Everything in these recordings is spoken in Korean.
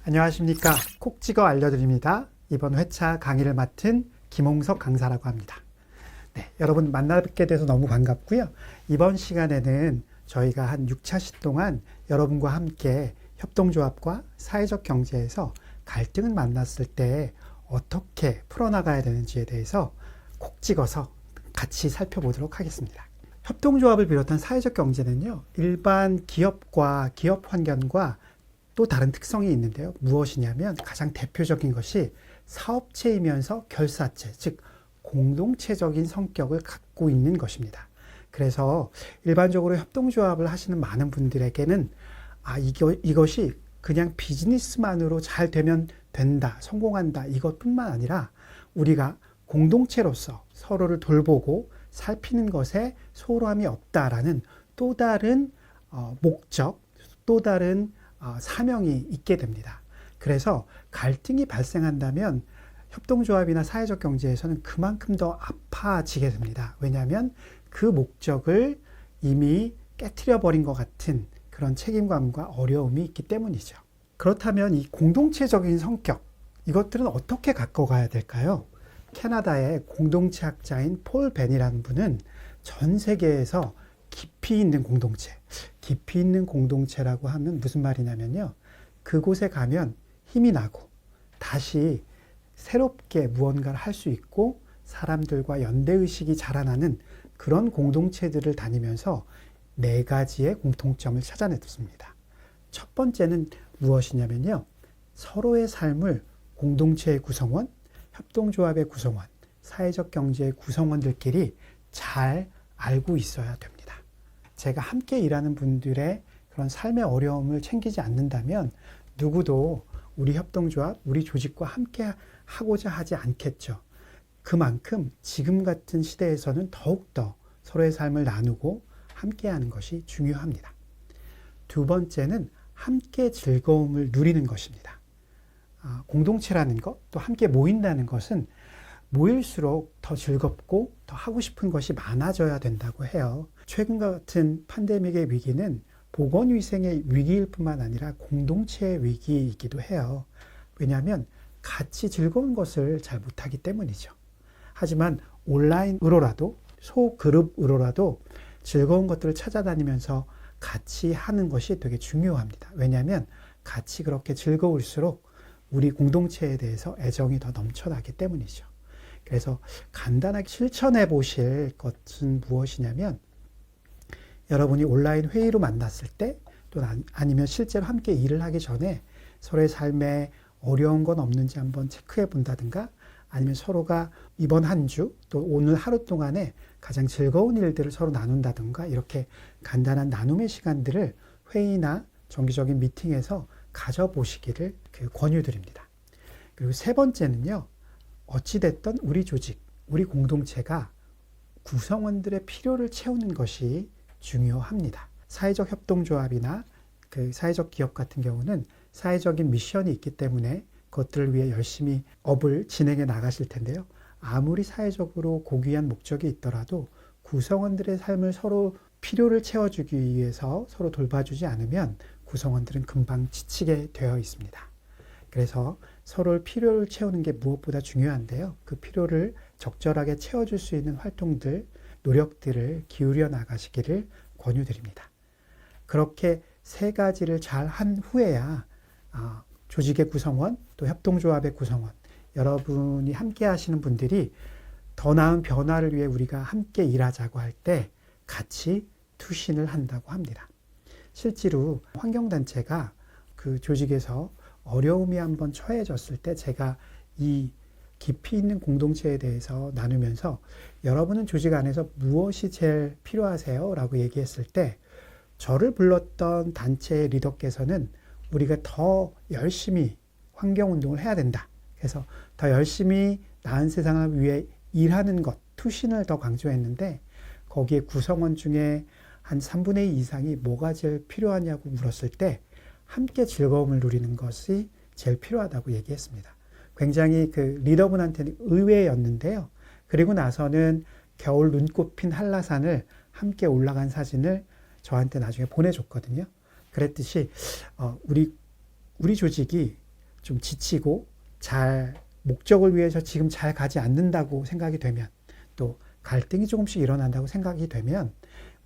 안녕하십니까. 콕 찍어 알려드립니다. 이번 회차 강의를 맡은 김홍석 강사라고 합니다. 네, 여러분 만나뵙게 돼서 너무 반갑고요. 이번 시간에는 저희가 한 6차시 동안 여러분과 함께 협동조합과 사회적 경제에서 갈등을 만났을 때 어떻게 풀어나가야 되는지에 대해서 콕 찍어서 같이 살펴보도록 하겠습니다. 협동조합을 비롯한 사회적 경제는요, 일반 기업과 기업 환경과 또 다른 특성이 있는데요. 무엇이냐면 가장 대표적인 것이 사업체이면서 결사체, 즉 공동체적인 성격을 갖고 있는 것입니다. 그래서 일반적으로 협동조합을 하시는 많은 분들에게는 이것이 그냥 비즈니스만으로 잘 되면 된다, 성공한다 이것뿐만 아니라 우리가 공동체로서 서로를 돌보고 살피는 것에 소홀함이 없다라는 또 다른 목적, 또 다른 사명이 있게 됩니다. 그래서 갈등이 발생한다면 협동조합이나 사회적 경제에서는 그만큼 더 아파지게 됩니다. 왜냐하면 그 목적을 이미 깨트려 버린 것 같은 그런 책임감과 어려움이 있기 때문이죠. 그렇다면 이 공동체적인 성격, 이것들은 어떻게 가꿔가야 될까요? 캐나다의 공동체학자인 폴 벤이라는 분은 전 세계에서 깊이 있는 공동체, 깊이 있는 공동체라고 하면 무슨 말이냐면요. 그곳에 가면 힘이 나고 다시 새롭게 무언가를 할 수 있고 사람들과 연대의식이 자라나는 그런 공동체들을 다니면서 4가지의 공통점을 찾아냈습니다. 첫 번째는 무엇이냐면요. 서로의 삶을 공동체의 구성원, 협동조합의 구성원, 사회적 경제의 구성원들끼리 잘 알고 있어야 됩니다. 제가 함께 일하는 분들의 그런 삶의 어려움을 챙기지 않는다면 누구도 우리 협동조합, 우리 조직과 함께 하고자 하지 않겠죠. 그만큼 지금 같은 시대에서는 더욱더 서로의 삶을 나누고 함께 하는 것이 중요합니다. 두 번째는 함께 즐거움을 누리는 것입니다. 공동체라는 것, 또 함께 모인다는 것은 모일수록 더 즐겁고 더 하고 싶은 것이 많아져야 된다고 해요. 최근과 같은 팬데믹의 위기는 보건위생의 위기일 뿐만 아니라 공동체의 위기이기도 해요. 왜냐하면 같이 즐거운 것을 잘 못하기 때문이죠. 하지만 온라인으로라도 소그룹으로라도 즐거운 것들을 찾아다니면서 같이 하는 것이 되게 중요합니다. 왜냐하면 같이 그렇게 즐거울수록 우리 공동체에 대해서 애정이 더 넘쳐나기 때문이죠. 그래서 간단하게 실천해 보실 것은 무엇이냐면 여러분이 온라인 회의로 만났을 때 또 아니면 실제로 함께 일을 하기 전에 서로의 삶에 어려운 건 없는지 한번 체크해 본다든가 아니면 서로가 이번 한 주 또 오늘 하루 동안에 가장 즐거운 일들을 서로 나눈다든가 이렇게 간단한 나눔의 시간들을 회의나 정기적인 미팅에서 가져보시기를 권유드립니다. 그리고 세 번째는요. 어찌됐든 우리 조직, 우리 공동체가 구성원들의 필요를 채우는 것이 중요합니다. 사회적 협동조합이나 사회적 기업 같은 경우는 사회적인 미션이 있기 때문에 그것들을 위해 열심히 업을 진행해 나가실 텐데요. 아무리 사회적으로 고귀한 목적이 있더라도 구성원들의 삶을 서로 필요를 채워주기 위해서 서로 돌봐주지 않으면 구성원들은 금방 지치게 되어 있습니다. 그래서 서로의 필요를 채우는 게 무엇보다 중요한데요. 그 필요를 적절하게 채워줄 수 있는 활동들, 노력들을 기울여 나가시기를 권유드립니다. 그렇게 3가지를 잘 한 후에야 조직의 구성원, 또 협동조합의 구성원, 여러분이 함께 하시는 분들이 더 나은 변화를 위해 우리가 함께 일하자고 할 때 같이 투신을 한다고 합니다. 실제로 환경단체가 그 조직에서 어려움이 한번 처해졌을 때 제가 이 깊이 있는 공동체에 대해서 나누면서 여러분은 조직 안에서 무엇이 제일 필요하세요? 라고 얘기했을 때 저를 불렀던 단체의 리더께서는 우리가 더 열심히 환경운동을 해야 된다. 그래서 더 열심히 나은 세상을 위해 일하는 것, 투신을 더 강조했는데 거기에 구성원 중에 한 3분의 2 이상이 뭐가 제일 필요하냐고 물었을 때 함께 즐거움을 누리는 것이 제일 필요하다고 얘기했습니다. 굉장히 리더분한테는 의외였는데요. 그리고 나서는 겨울 눈꽃 핀 한라산을 함께 올라간 사진을 저한테 나중에 보내줬거든요. 그랬듯이 우리 조직이 좀 지치고 목적을 위해서 지금 잘 가지 않는다고 생각이 되면, 또 갈등이 조금씩 일어난다고 생각이 되면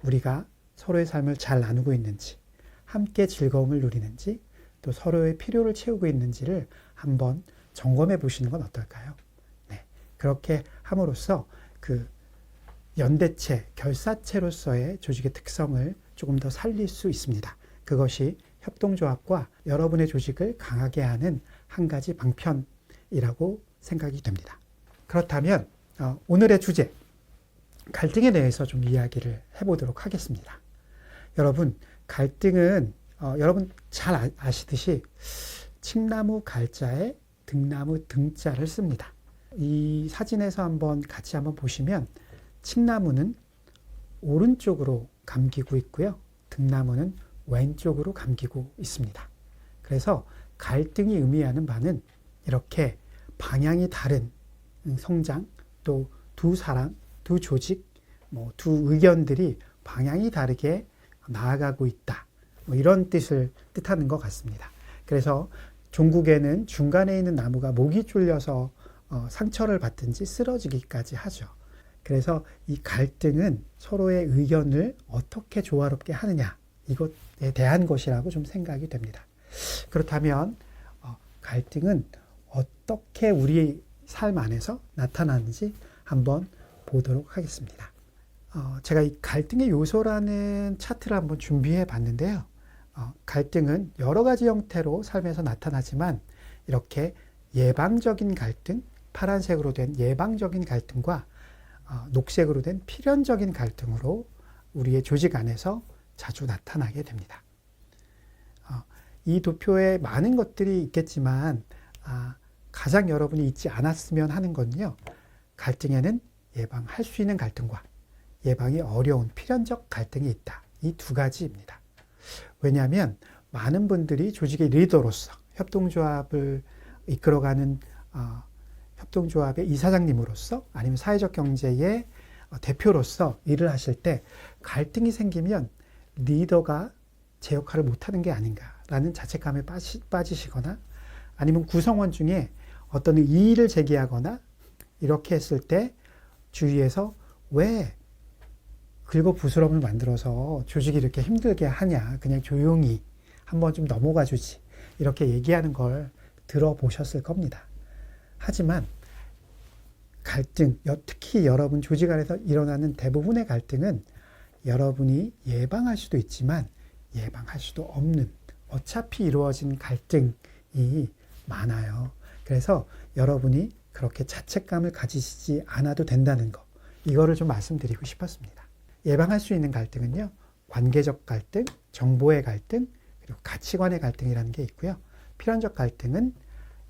우리가 서로의 삶을 잘 나누고 있는지, 함께 즐거움을 누리는지, 또 서로의 필요를 채우고 있는지를 한번 점검해 보시는 건 어떨까요? 네, 그렇게 함으로써 그 연대체, 결사체로서의 조직의 특성을 조금 더 살릴 수 있습니다. 그것이 협동조합과 여러분의 조직을 강하게 하는 한 가지 방편이라고 생각이 됩니다. 그렇다면 오늘의 주제, 갈등에 대해서 좀 이야기를 해보도록 하겠습니다. 여러분, 갈등은 여러분 잘 아시듯이 칡나무 갈자에 등나무 등자를 씁니다. 이 사진에서 같이 한번 보시면 칡나무는 오른쪽으로 감기고 있고요. 등나무는 왼쪽으로 감기고 있습니다. 그래서 갈등이 의미하는 바는 이렇게 방향이 다른 성장, 또 두 사람, 두 조직, 두 의견들이 방향이 다르게 나아가고 있다. 이런 뜻하는 것 같습니다. 그래서 종국에는 중간에 있는 나무가 목이 졸려서 상처를 받든지 쓰러지기까지 하죠. 그래서 이 갈등은 서로의 의견을 어떻게 조화롭게 하느냐, 이것에 대한 것이라고 좀 생각이 됩니다. 그렇다면 갈등은 어떻게 우리 삶 안에서 나타나는지 한번 보도록 하겠습니다. 제가 이 갈등의 요소라는 차트를 한번 준비해 봤는데요. 갈등은 여러 가지 형태로 삶에서 나타나지만 이렇게 예방적인 갈등, 파란색으로 된 예방적인 갈등과 녹색으로 된 필연적인 갈등으로 우리의 조직 안에서 자주 나타나게 됩니다. 이 도표에 많은 것들이 있겠지만 가장 여러분이 잊지 않았으면 하는 건요. 갈등에는 예방할 수 있는 갈등과 예방이 어려운 필연적 갈등이 있다. 이 두 가지입니다. 왜냐하면 많은 분들이 조직의 리더로서 협동조합을 이끌어가는 협동조합의 이사장님으로서 아니면 사회적 경제의 대표로서 일을 하실 때 갈등이 생기면 리더가 제 역할을 못하는 게 아닌가라는 자책감에 빠지시거나 아니면 구성원 중에 어떤 이의를 제기하거나 이렇게 했을 때 주위에서 왜 긁어부스럼을 만들어서 조직이 이렇게 힘들게 하냐, 그냥 조용히 한번 좀 넘어가 주지, 이렇게 얘기하는 걸 들어보셨을 겁니다. 하지만 갈등, 특히 여러분 조직 안에서 일어나는 대부분의 갈등은 여러분이 예방할 수도 있지만 예방할 수도 없는, 어차피 이루어진 갈등이 많아요. 그래서 여러분이 그렇게 자책감을 가지시지 않아도 된다는 거, 이거를 좀 말씀드리고 싶었습니다. 예방할 수 있는 갈등은요, 관계적 갈등, 정보의 갈등, 그리고 가치관의 갈등이라는 게 있고요. 필연적 갈등은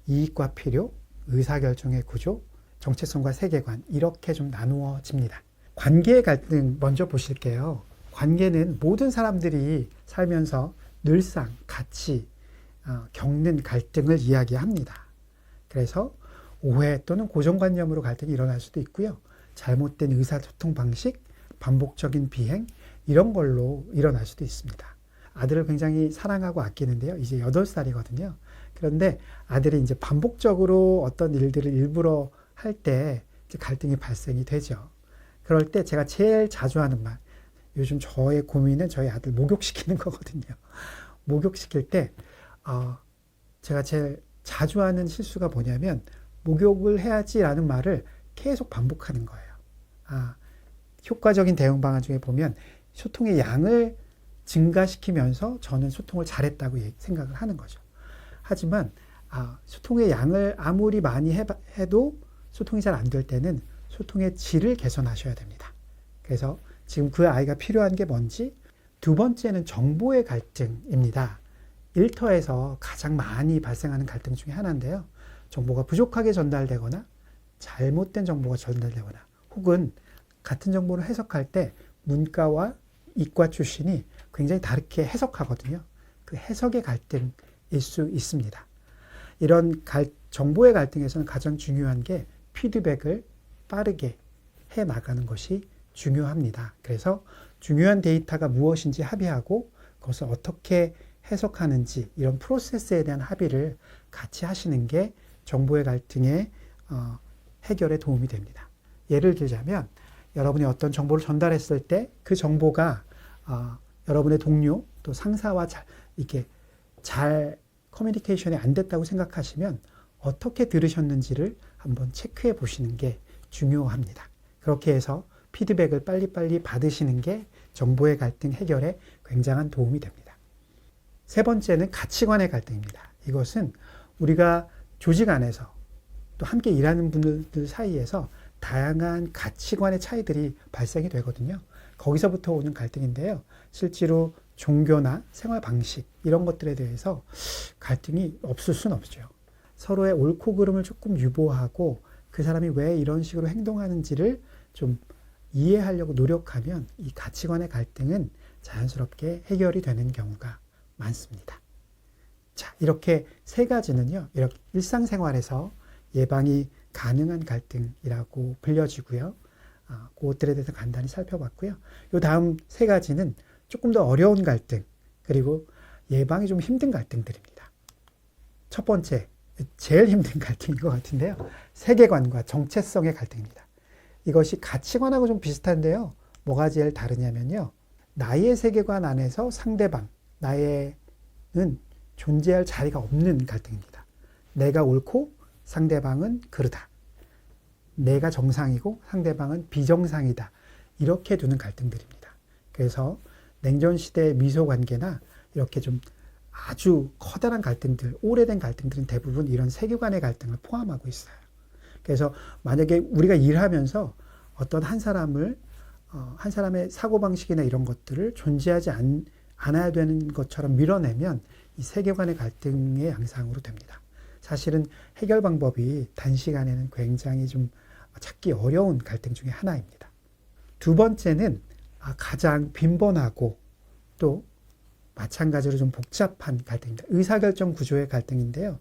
이익과 필요, 의사결정의 구조, 정체성과 세계관, 이렇게 좀 나누어집니다. 관계의 갈등 먼저 보실게요. 관계는 모든 사람들이 살면서 늘상 같이 겪는 갈등을 이야기합니다. 그래서 오해 또는 고정관념으로 갈등이 일어날 수도 있고요. 잘못된 의사소통 방식, 반복적인 비행, 이런 걸로 일어날 수도 있습니다. 아들을 굉장히 사랑하고 아끼는데요. 이제 8살이거든요. 그런데 아들이 이제 반복적으로 어떤 일들을 일부러 할 때 갈등이 발생이 되죠. 그럴 때 제가 제일 자주 하는 말, 요즘 저의 고민은 저희 아들 목욕시키는 거거든요. 목욕시킬 때 제가 제일 자주 하는 실수가 뭐냐면 목욕을 해야지라는 말을 계속 반복하는 거예요. 효과적인 대응 방안 중에 보면 소통의 양을 증가시키면서 저는 소통을 잘했다고 생각을 하는 거죠. 하지만 소통의 양을 아무리 많이 해도 소통이 잘 안 될 때는 소통의 질을 개선하셔야 됩니다. 그래서 지금 그 아이가 필요한 게 뭔지, 두 번째는 정보의 갈등입니다. 일터에서 가장 많이 발생하는 갈등 중에 하나인데요. 정보가 부족하게 전달되거나 잘못된 정보가 전달되거나 혹은 같은 정보를 해석할 때 문과와 이과 출신이 굉장히 다르게 해석하거든요. 그 해석의 갈등일 수 있습니다. 이런 정보의 갈등에서는 가장 중요한 게 피드백을 빠르게 해 나가는 것이 중요합니다. 그래서 중요한 데이터가 무엇인지 합의하고 그것을 어떻게 해석하는지 이런 프로세스에 대한 합의를 같이 하시는 게 정보의 갈등의 해결에 도움이 됩니다. 예를 들자면 여러분이 어떤 정보를 전달했을 때 그 정보가 여러분의 동료 또 상사와 이렇게 잘 커뮤니케이션이 안 됐다고 생각하시면 어떻게 들으셨는지를 한번 체크해 보시는 게 중요합니다. 그렇게 해서 피드백을 빨리빨리 받으시는 게 정보의 갈등 해결에 굉장한 도움이 됩니다. 세 번째는 가치관의 갈등입니다. 이것은 우리가 조직 안에서 또 함께 일하는 분들 사이에서 다양한 가치관의 차이들이 발생이 되거든요. 거기서부터 오는 갈등인데요. 실제로 종교나 생활 방식 이런 것들에 대해서 갈등이 없을 수는 없죠. 서로의 옳고 그름을 조금 유보하고 그 사람이 왜 이런 식으로 행동하는지를 좀 이해하려고 노력하면 이 가치관의 갈등은 자연스럽게 해결이 되는 경우가 많습니다. 자, 이렇게 세 가지는요, 이렇게 일상생활에서 예방이 가능한 갈등이라고 불려지고요. 그것들에 대해서 간단히 살펴봤고요. 이 다음 세 가지는 조금 더 어려운 갈등, 그리고 예방이 좀 힘든 갈등들입니다. 첫 번째, 제일 힘든 갈등인 것 같은데요. 세계관과 정체성의 갈등입니다. 이것이 가치관하고 좀 비슷한데요. 뭐가 제일 다르냐면요. 나의 세계관 안에서 상대방, 나의는 존재할 자리가 없는 갈등입니다. 내가 옳고 상대방은 그르다. 내가 정상이고 상대방은 비정상이다. 이렇게 두는 갈등들입니다. 그래서 냉전시대의 미소관계나 이렇게 좀 아주 커다란 갈등들, 오래된 갈등들은 대부분 이런 세계관의 갈등을 포함하고 있어요. 그래서 만약에 우리가 일하면서 어떤 한 사람을, 한 사람의 사고방식이나 이런 것들을 존재하지 않아야 되는 것처럼 밀어내면 이 세계관의 갈등의 양상으로 됩니다. 사실은 해결 방법이 단시간에는 굉장히 좀 찾기 어려운 갈등 중에 하나입니다. 두 번째는 가장 빈번하고 또 마찬가지로 좀 복잡한 갈등입니다. 의사결정 구조의 갈등인데요.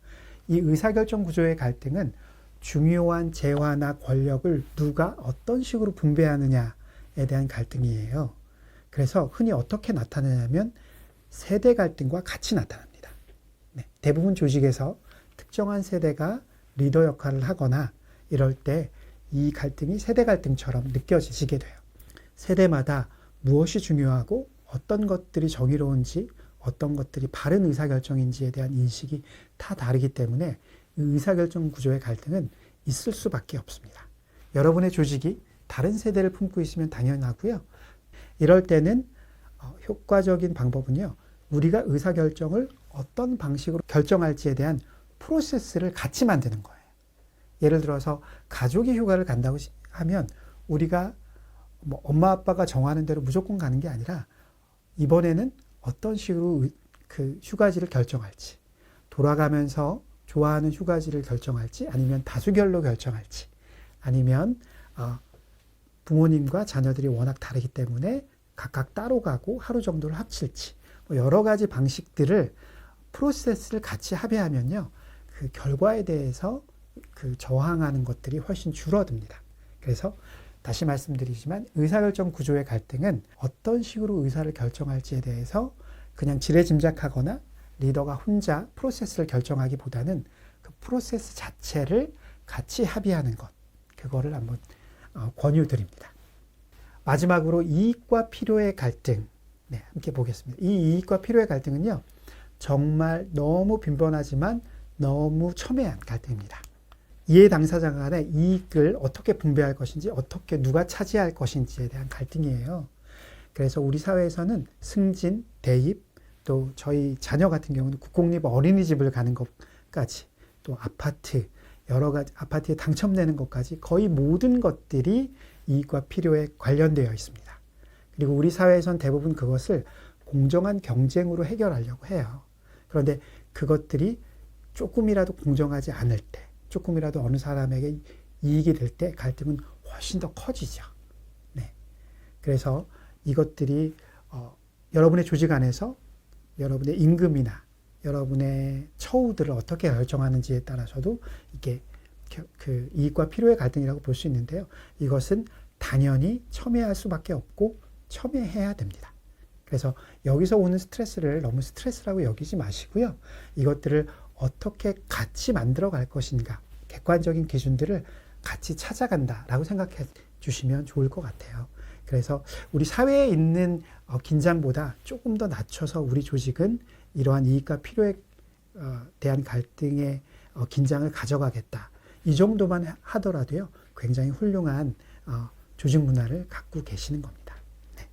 이 의사결정 구조의 갈등은 중요한 재화나 권력을 누가 어떤 식으로 분배하느냐에 대한 갈등이에요. 그래서 흔히 어떻게 나타나냐면 세대 갈등과 같이 나타납니다. 네, 대부분 조직에서 특정한 세대가 리더 역할을 하거나 이럴 때 이 갈등이 세대 갈등처럼 느껴지게 돼요. 세대마다 무엇이 중요하고 어떤 것들이 정의로운지 어떤 것들이 바른 의사결정인지에 대한 인식이 다 다르기 때문에 의사결정 구조의 갈등은 있을 수밖에 없습니다. 여러분의 조직이 다른 세대를 품고 있으면 당연하고요. 이럴 때는 효과적인 방법은요. 우리가 의사결정을 어떤 방식으로 결정할지에 대한 프로세스를 같이 만드는 거예요. 예를 들어서 가족이 휴가를 간다고 하면 우리가 뭐 엄마 아빠가 정하는 대로 무조건 가는 게 아니라 이번에는 어떤 식으로 그 휴가지를 결정할지, 돌아가면서 좋아하는 휴가지를 결정할지, 아니면 다수결로 결정할지, 아니면 부모님과 자녀들이 워낙 다르기 때문에 각각 따로 가고 하루 정도를 합칠지, 뭐 여러 가지 방식들을 프로세스를 같이 합의하면요, 그 결과에 대해서 그 저항하는 것들이 훨씬 줄어듭니다. 그래서 다시 말씀드리지만 의사결정 구조의 갈등은 어떤 식으로 의사를 결정할지에 대해서 그냥 지레짐작하거나 리더가 혼자 프로세스를 결정하기보다는 그 프로세스 자체를 같이 합의하는 것, 그거를 한번 권유드립니다. 마지막으로 이익과 필요의 갈등, 네, 함께 보겠습니다. 이 이익과 필요의 갈등은요, 정말 너무 빈번하지만 너무 첨예한 갈등입니다. 이해 당사자 간의 이익을 어떻게 분배할 것인지, 어떻게 누가 차지할 것인지에 대한 갈등이에요. 그래서 우리 사회에서는 승진, 대입, 또 저희 자녀 같은 경우는 국공립 어린이집을 가는 것까지, 또 아파트, 여러 가지 아파트에 당첨되는 것까지 거의 모든 것들이 이익과 필요에 관련되어 있습니다. 그리고 우리 사회에선 대부분 그것을 공정한 경쟁으로 해결하려고 해요. 그런데 그것들이 조금이라도 공정하지 않을 때, 조금이라도 어느 사람에게 이익이 될 때 갈등은 훨씬 더 커지죠. 네. 그래서 이것들이 여러분의 조직 안에서 여러분의 임금이나 여러분의 처우들을 어떻게 결정하는지에 따라서도 이게 그 이익과 필요의 갈등이라고 볼 수 있는데요. 이것은 당연히 첨예할 수밖에 없고 첨예해야 됩니다. 그래서 여기서 오는 스트레스를 너무 스트레스라고 여기지 마시고요. 이것들을 어떻게 같이 만들어 갈 것인가, 객관적인 기준들을 같이 찾아간다라고 생각해 주시면 좋을 것 같아요. 그래서 우리 사회에 있는 긴장보다 조금 더 낮춰서 우리 조직은 이러한 이익과 필요에 대한 갈등의 긴장을 가져가겠다. 이 정도만 하더라도요, 굉장히 훌륭한 조직 문화를 갖고 계시는 겁니다. 네.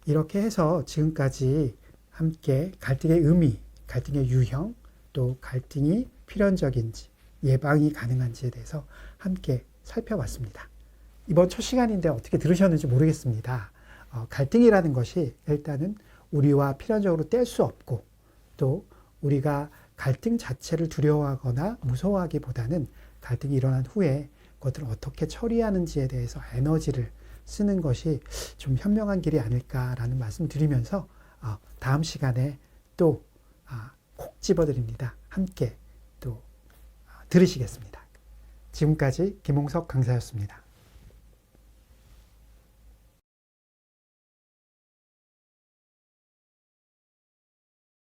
이렇게 해서 지금까지 함께 갈등의 의미, 갈등의 유형, 또 갈등이 필연적인지, 예방이 가능한지에 대해서 함께 살펴봤습니다. 이번 첫 시간인데 어떻게 들으셨는지 모르겠습니다. 갈등이라는 것이 일단은 우리와 필연적으로 뗄 수 없고, 또 우리가 갈등 자체를 두려워하거나 무서워하기보다는 갈등이 일어난 후에 그것들을 어떻게 처리하는지에 대해서 에너지를 쓰는 것이 좀 현명한 길이 아닐까라는 말씀 드리면서 다음 시간에 또 콕 집어드립니다. 함께 또 들으시겠습니다. 지금까지 김홍석 강사였습니다.